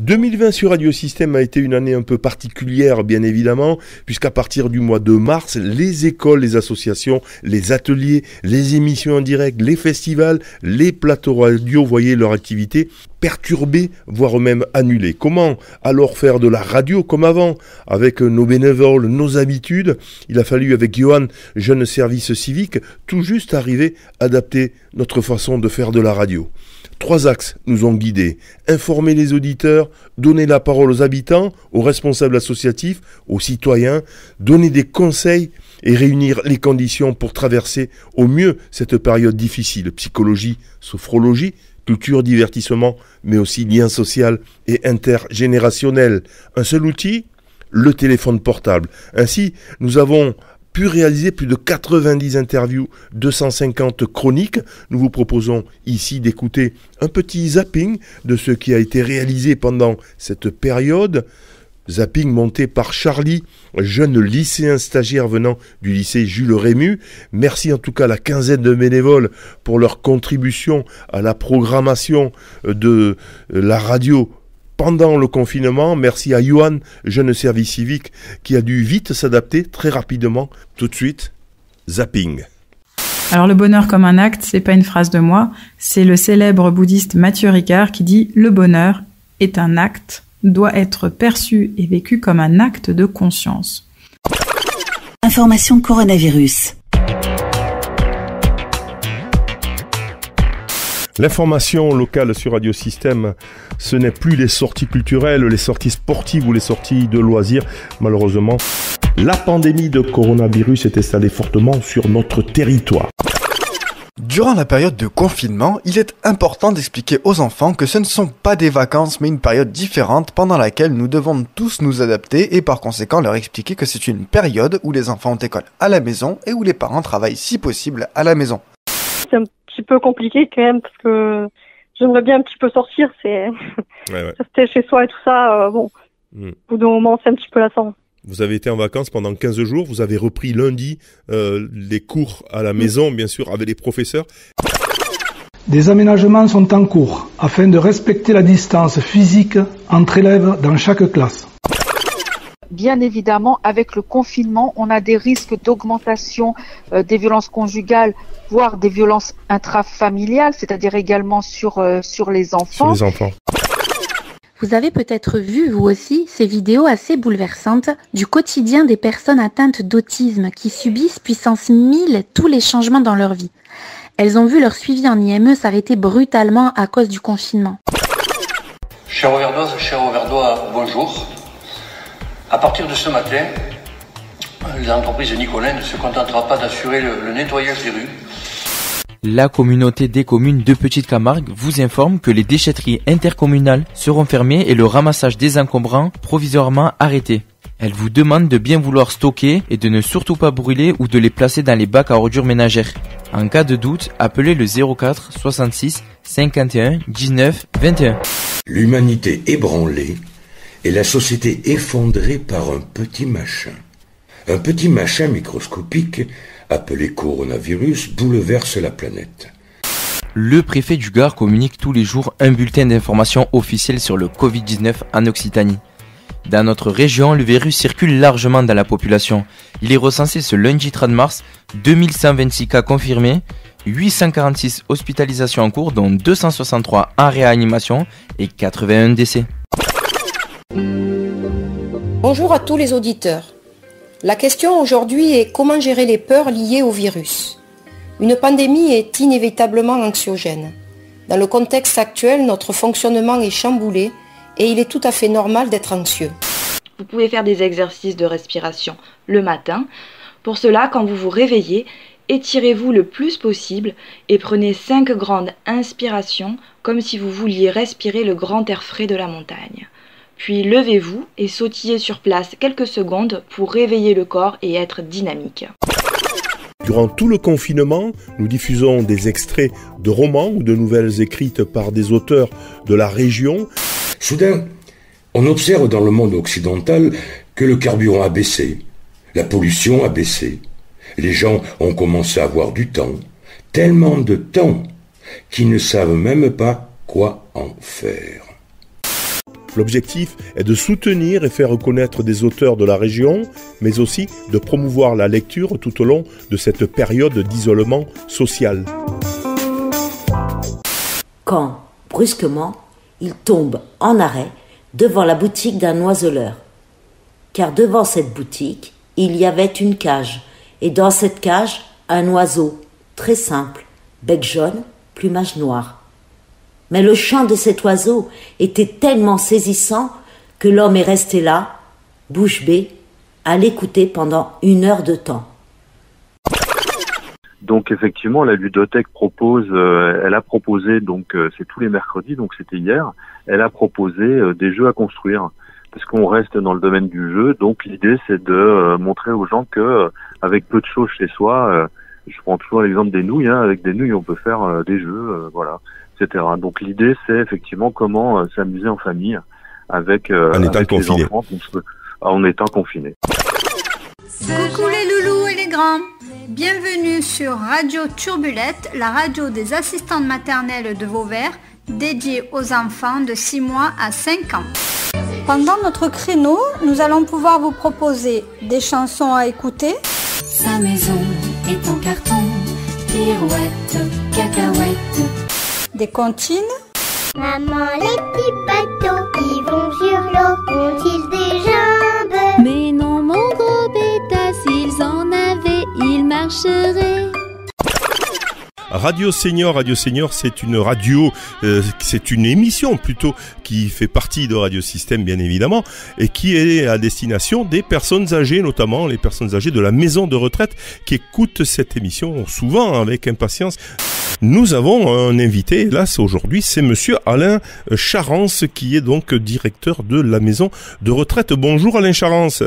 2020 sur Radio Système a été une année un peu particulière, bien évidemment, puisqu'à partir du mois de mars, les écoles, les associations, les ateliers, les émissions en direct, les festivals, les plateaux radio voyaient leur activité perturbée, voire même annulée. Comment alors faire de la radio comme avant, avec nos bénévoles, nos habitudes? Il a fallu, avec Johan, jeune service civique, tout juste arriver à adapter notre façon de faire de la radio. 3 axes nous ont guidés: informer les auditeurs, donner la parole aux habitants, aux responsables associatifs, aux citoyens, donner des conseils et réunir les conditions pour traverser au mieux cette période difficile. Psychologie, sophrologie, culture, divertissement, mais aussi lien social et intergénérationnel. Un seul outil, le téléphone portable. Ainsi, nous avons pu réaliser plus de 90 interviews, 250 chroniques. Nous vous proposons ici d'écouter un petit zapping de ce qui a été réalisé pendant cette période. Zapping monté par Charlie, jeune lycéen stagiaire venant du lycée Jules Rému. Merci en tout cas à la quinzaine de bénévoles pour leur contribution à la programmation de la radio pendant le confinement. Merci à Johan, jeune service civique, qui a dû vite s'adapter très rapidement. Tout de suite, zapping. Alors le bonheur comme un acte, c'est pas une phrase de moi, c'est le célèbre bouddhiste Matthieu Ricard qui dit « Le bonheur est un acte, doit être perçu et vécu comme un acte de conscience ». Information coronavirus. L'information locale sur Radio Système, ce n'est plus les sorties culturelles, les sorties sportives ou les sorties de loisirs. Malheureusement, la pandémie de coronavirus est installée fortement sur notre territoire. Durant la période de confinement, il est important d'expliquer aux enfants que ce ne sont pas des vacances mais une période différente pendant laquelle nous devons tous nous adapter et par conséquent leur expliquer que c'est une période où les enfants ont école à la maison et où les parents travaillent si possible à la maison. C'est un petit peu compliqué quand même parce que j'aimerais bien un petit peu sortir, c'est rester chez soi et tout ça, Au bout d'un moment c'est un petit peu lassant. Vous avez été en vacances pendant 15 jours, vous avez repris lundi les cours à la maison, bien sûr, avec les professeurs. Des aménagements sont en cours afin de respecter la distance physique entre élèves dans chaque classe. Bien évidemment, avec le confinement, on a des risques d'augmentation des violences conjugales, voire des violences intrafamiliales, c'est-à-dire également sur les enfants. Sur les enfants. Vous avez peut-être vu, vous aussi, ces vidéos assez bouleversantes du quotidien des personnes atteintes d'autisme qui subissent puissance 1000 tous les changements dans leur vie. Elles ont vu leur suivi en IME s'arrêter brutalement à cause du confinement. Chers Auverdoises, chers Auverdois, bonjour. À partir de ce matin, l'entreprise Nicolin ne se contentera pas d'assurer le nettoyage des rues. La communauté des communes de Petite Camargue vous informe que les déchetteries intercommunales seront fermées et le ramassage des encombrants provisoirement arrêté. Elle vous demande de bien vouloir stocker et de ne surtout pas brûler ou de les placer dans les bacs à ordures ménagères. En cas de doute, appelez le 04 66 51 19 21. L'humanité ébranlée et la société effondrée par un petit machin. Un petit machin microscopique appelé coronavirus bouleverse la planète. Le préfet du Gard communique tous les jours un bulletin d'information officiel sur le Covid-19 en Occitanie. Dans notre région, le virus circule largement dans la population. Il est recensé ce lundi 30 mars, 2126 cas confirmés, 846 hospitalisations en cours, dont 263 en réanimation et 81 décès. Bonjour à tous les auditeurs. La question aujourd'hui est comment gérer les peurs liées au virus. Une pandémie est inévitablement anxiogène. Dans le contexte actuel, notre fonctionnement est chamboulé et il est tout à fait normal d'être anxieux. Vous pouvez faire des exercices de respiration le matin. Pour cela, quand vous vous réveillez, étirez-vous le plus possible et prenez 5 grandes inspirations comme si vous vouliez respirer le grand air frais de la montagne. Puis levez-vous et sautillez sur place quelques secondes pour réveiller le corps et être dynamique. Durant tout le confinement, nous diffusons des extraits de romans ou de nouvelles écrites par des auteurs de la région. Soudain, on observe dans le monde occidental que le carburant a baissé, la pollution a baissé. Les gens ont commencé à avoir du temps, tellement de temps qu'ils ne savent même pas quoi en faire. L'objectif est de soutenir et faire reconnaître des auteurs de la région, mais aussi de promouvoir la lecture tout au long de cette période d'isolement social. Quand, brusquement, il tombe en arrêt devant la boutique d'un oiseleur. Car devant cette boutique, il y avait une cage, et dans cette cage, un oiseau, très simple, bec jaune, plumage noir. Mais le chant de cet oiseau était tellement saisissant que l'homme est resté là, bouche bée, à l'écouter pendant 1 heure de temps. Donc effectivement, la ludothèque propose, elle a proposé, donc c'est tous les mercredis, donc c'était hier, elle a proposé des jeux à construire. Parce qu'on reste dans le domaine du jeu, donc l'idée c'est de montrer aux gens que avec peu de choses chez soi, je prends toujours l'exemple des nouilles, avec des nouilles on peut faire des jeux, voilà, etc. Donc l'idée c'est effectivement comment s'amuser en famille avec, avec les enfants en étant confinés. Coucou les loulous et les grands, bienvenue sur Radio Turbulette, la radio des assistantes maternelles de Vauvert, dédiée aux enfants de 6 mois à 5 ans. Pendant notre créneau, nous allons pouvoir vous proposer des chansons à écouter. Sa maison est en carton, pirouette, cacahuète. Des comptines. Maman, les petits bateaux qui vont sur l'eau ont-ils des jambes? Mais non, mon gros bêta, s'ils en avaient, ils marcheraient. Radio Senior, c'est une radio, c'est une émission plutôt qui fait partie de Radio Système bien évidemment et qui est à destination des personnes âgées, notamment les personnes âgées de la maison de retraite qui écoutent cette émission souvent avec impatience. Nous avons un invité, hélas aujourd'hui, c'est monsieur Alain Charance qui est donc directeur de la maison de retraite. Bonjour Alain Charance.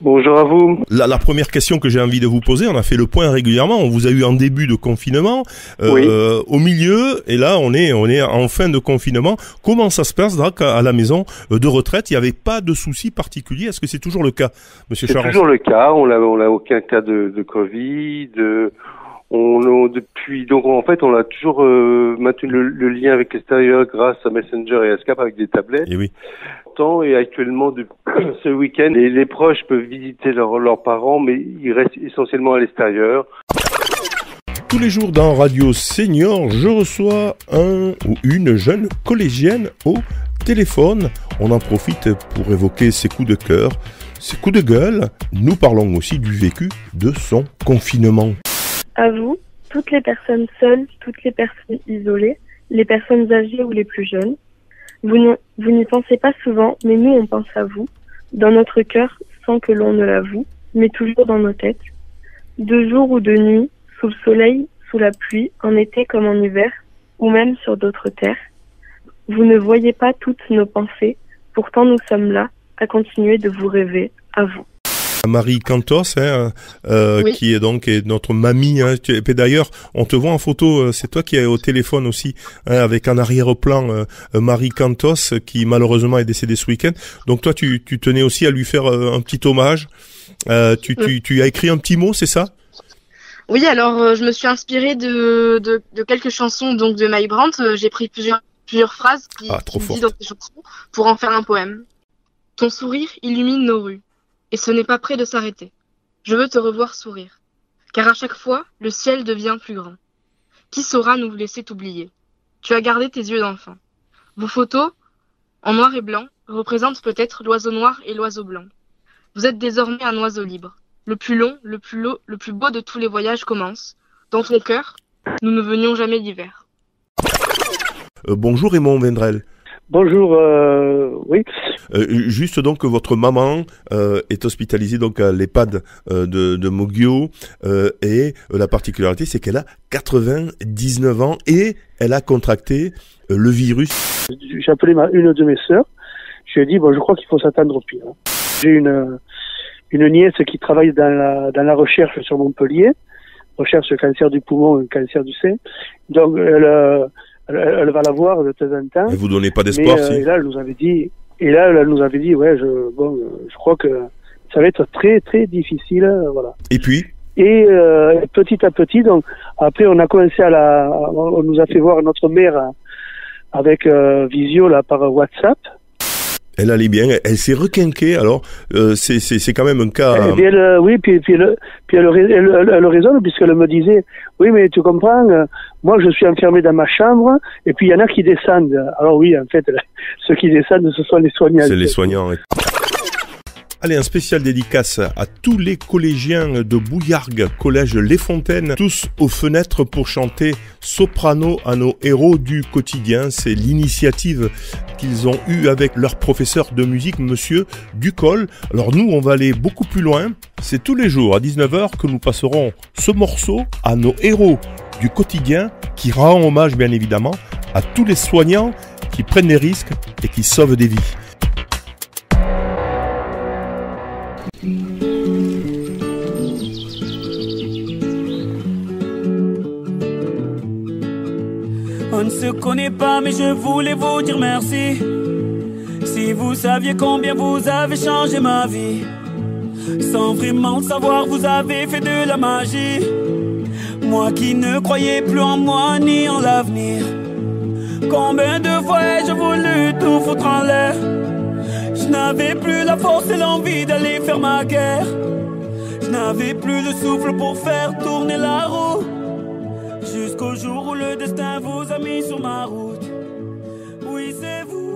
Bonjour à vous. La première question que j'ai envie de vous poser, on a fait le point régulièrement, on vous a eu en début de confinement, oui. Au milieu, et là on est en fin de confinement. Comment ça se passe donc à la maison de retraite? Il n'y avait pas de soucis particuliers, est-ce que c'est toujours le cas, monsieur Charance? C'est toujours le cas, on n'a aucun cas de Covid, depuis, donc en fait on a toujours maintenu le lien avec l'extérieur grâce à Messenger et à Skype avec des tablettes. Et oui. Et actuellement, ce week-end, les proches peuvent visiter leurs parents, mais ils restent essentiellement à l'extérieur. Tous les jours dans Radio Senior, je reçois un ou une jeune collégienne au téléphone. On en profite pour évoquer ses coups de cœur, ses coups de gueule. Nous parlons aussi du vécu de son confinement. À vous, toutes les personnes seules, toutes les personnes isolées, les personnes âgées ou les plus jeunes. Vous n'y pensez pas souvent, mais nous on pense à vous, dans notre cœur sans que l'on ne l'avoue, mais toujours dans nos têtes. De jour ou de nuit, sous le soleil, sous la pluie, en été comme en hiver, ou même sur d'autres terres. Vous ne voyez pas toutes nos pensées, pourtant nous sommes là, à continuer de vous rêver, à vous. Marie Cantos, oui. Qui est donc notre mamie. Et d'ailleurs, on te voit en photo, c'est toi qui es au téléphone aussi, avec en arrière-plan Marie Cantos, qui malheureusement est décédée ce week-end. Donc toi, tu tenais aussi à lui faire un petit hommage. Tu as écrit un petit mot, c'est ça? Oui, alors je me suis inspirée de quelques chansons donc de Maï Brandt. J'ai pris plusieurs phrases qui dit dans ces chansons pour en faire un poème. Ton sourire illumine nos rues. Et ce n'est pas près de s'arrêter. Je veux te revoir sourire. Car à chaque fois, le ciel devient plus grand. Qui saura nous laisser t'oublier? Tu as gardé tes yeux d'enfant. Vos photos, en noir et blanc, représentent peut-être l'oiseau noir et l'oiseau blanc. Vous êtes désormais un oiseau libre. Le plus long, le plus beau de tous les voyages commence. Dans ton cœur, nous ne venions jamais d'hiver. Bonjour Raymond Vendrel. Bonjour, oui. Juste donc que votre maman est hospitalisée donc à l'EHPAD de Moguio et la particularité c'est qu'elle a 99 ans et elle a contracté le virus. J'ai appelé une de mes sœurs. Je lui ai dit je crois qu'il faut s'attendre au pire. J'ai une nièce qui travaille dans la recherche sur Montpellier, recherche cancer du poumon, cancer du sein. Donc elle va la voir de temps en temps. Et vous donnez pas d'espoir, si. Et là, elle nous avait dit, je crois que ça va être très, très difficile, voilà. Et puis? Et petit à petit, donc, après, on a commencé on nous a fait voir notre mère avec visio, là, par WhatsApp. Elle allait bien, elle s'est requinquée, alors c'est quand même un cas... Et puis elle raisonne, puisqu'elle me disait, oui mais tu comprends, moi je suis enfermée dans ma chambre, et puis il y en a qui descendent. Alors oui, en fait, ceux qui descendent, ce sont les soignants. C'est les soignants, oui. Allez, un spécial dédicace à tous les collégiens de Bouillargues, collège Les Fontaines, tous aux fenêtres pour chanter soprano à nos héros du quotidien. C'est l'initiative qu'ils ont eue avec leur professeur de musique, monsieur Ducol. Alors nous, on va aller beaucoup plus loin. C'est tous les jours à 19h que nous passerons ce morceau à nos héros du quotidien qui rend hommage, bien évidemment, à tous les soignants qui prennent des risques et qui sauvent des vies. On ne se connaît pas mais je voulais vous dire merci. Si vous saviez combien vous avez changé ma vie. Sans vraiment le savoir vous avez fait de la magie. Moi qui ne croyais plus en moi ni en l'avenir. Combien de fois ai-je voulu tout foutre en l'air. Je n'avais plus la force et l'envie d'aller faire ma guerre. Je n'avais plus le souffle pour faire tourner la roue. Jusqu'au jour où le destin vous a mis sur ma route. Oui, c'est vous.